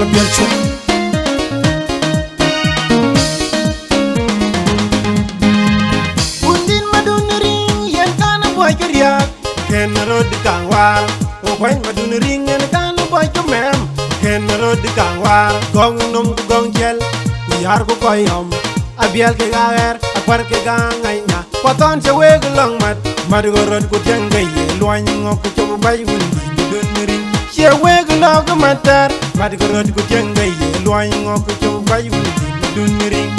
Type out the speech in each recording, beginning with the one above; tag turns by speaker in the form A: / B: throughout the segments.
A: wala belcho undin madunring yen kana boy kariya ken rod kangwar o koy madunring yen kana boy mem ken rod kangwar gong num gong gel yar ko koyom abiel ke gaer akwar ke gangainya poton se weg long mat go rod ko tengay loany ngok ko bay wundi dunring se weg log matar mat go rod ko tengay loany ngok ko bay wundi dunring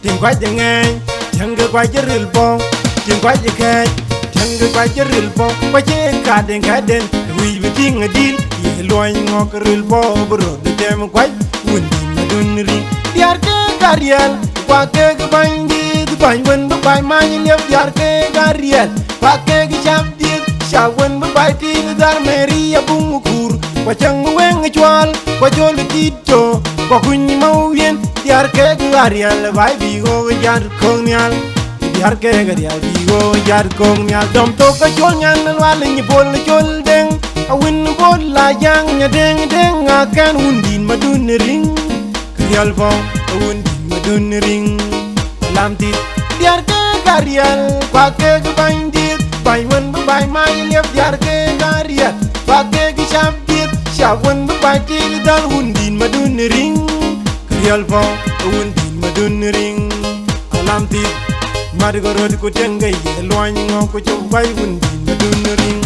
A: tim kwa jengay jang kwa jeril bong tim kwa jekay jang kwa jeril bong kwa je kaden wi biting adil ye loany ngok ril bo bro de tem kwa wundi dunring diar ke gariel kwa ke bandi bany wen bay man lep diar ke gariel kwa ke chamdi shawen bay ti dar meria bungur kwa chang wen chwal kwa jol tito kwa kunni mawien diar ke gariel bay bigo jar konyal diar ke gariel bigo jar konyal dom to ka jol nyan wal ni bol jol deng awin bol la yang nya deng akan undin madun ring krial bon undin madun ring lamti diar ke gariel kwa ke bandit bay wen bay mai lep diar ke gariel kwa ke chamdit shawen bay ti dal undin madun ring krial bon undin madun ring lamti madgorod ko tengay loany ngok ko bay undin madun ring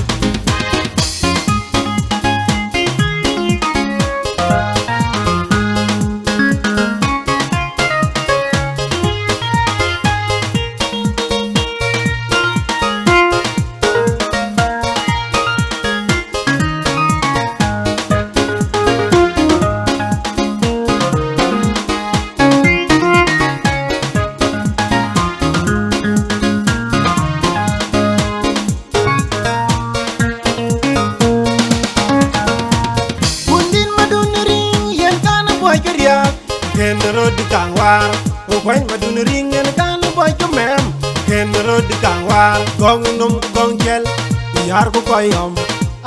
A: ken rod kangwar o koy madun ring yen kan boy mem ken rod kangwar gong num gong gel yar ko koyom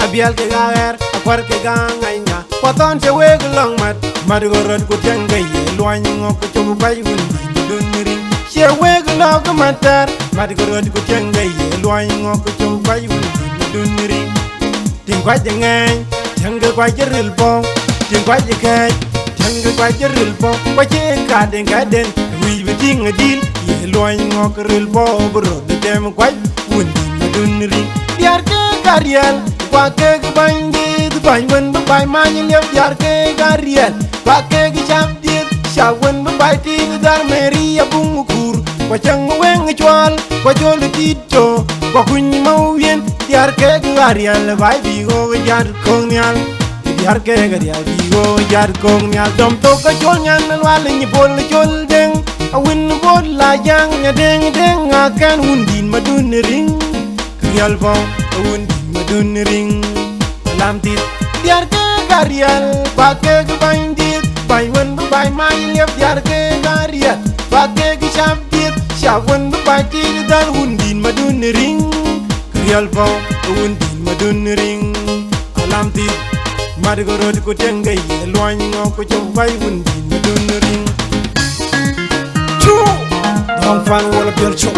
A: abiel ke gaer akwar ke gangainya poton se weg long mat go rod ko tengay loany ngok ko bay wundi dun ring se weg log matar mat go rod ko tengay loany ngok ko bay wundi dun ring ting kwa jengay jang kwa jeril bong ting kwa jekay jang kwa jeril bo kwa je kaden wi biting adil ye loany ngok ril bo bro de dem kwa wundi madun ring diar ke gariel kwa ke bandit bay wen bay man lep diar ke gariel kwa ke chamdi shawen bay ti dar meria bungur kwa chang wen chwal kwa jol tito kwa kunni mawien diar ke gariel bay bigo jar konyal diar ke gariel bigo jar konyal dom to ka jol nyan wal ni bol jol deng awin bol la yang nya deng akan undin madun ring krial bon undin madun ring lamtit diar ke gariel kwa ke bandit bay wen bay mai lep diar ke gariel kwa ke chamdit shawen bay ti dal undin madun ring krial bon undin madun ring lamtit madgorod ko tengay loany ngok ko bay wundi madun ring chu dong fan wala belcho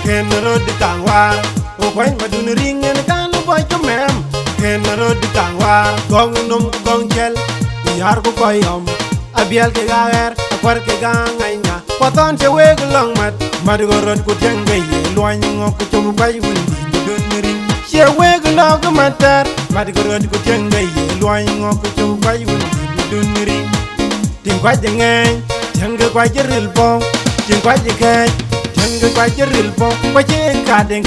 A: ken rod kangwar o koy madun ring yen kan boy mem ken rod kangwar gong num gong gel yar ko koyom abiel ke gaer akwar ke gangainya poton se weg long mat go rod ko tengay loany ngok ko bay wundi dun ring se weg log matar mat go rod ko tengay loany ngok ko bay wundi dun ring tim kwa jengay jang kwa jeril bong tim kwa jekay jang kwa jeril bo kwa je kaden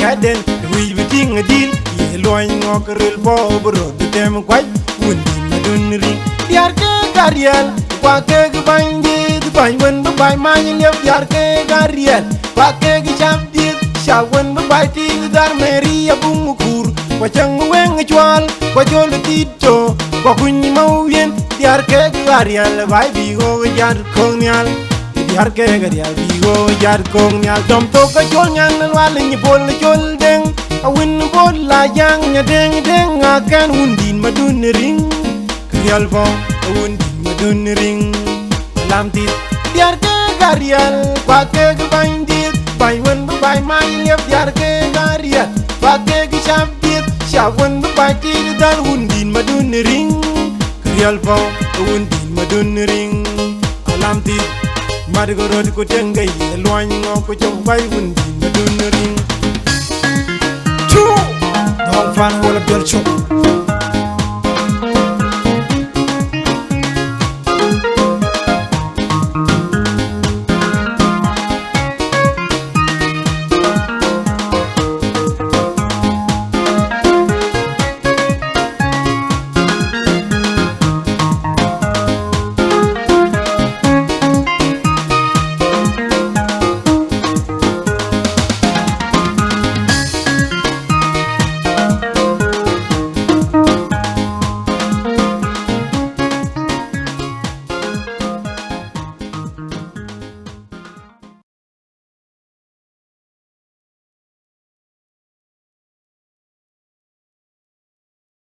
A: wi biting adil ye loany ngok ril bo bro de dem kwa wundi madun ring diar ke gariel kwa ke bandi bany wen bay ma ni lep yar ke gariel kwa ke cham di sha wen bay ti dar meri abung kur kwa chang wen chwal kwa jol tito kwa kun mau yen yar ke gariel bay bi go yar konyal yar ke gariel bi go yar konyal dom to ka jol nyan wal ni bol jol deng awin bol la yang nya deng deng akan undin madun ring krial fo undin madun ring lam tit yar ke gariel kwa ke bandit bay wen bay mai lep yar ke gariel kwa ke cham dit sha wen bay ti dal undin madun ring krial fo undin madun ring lam tit mar go rod ko tengai loan ngo ko chom bay undin madun ring chu dong fan wala bel chu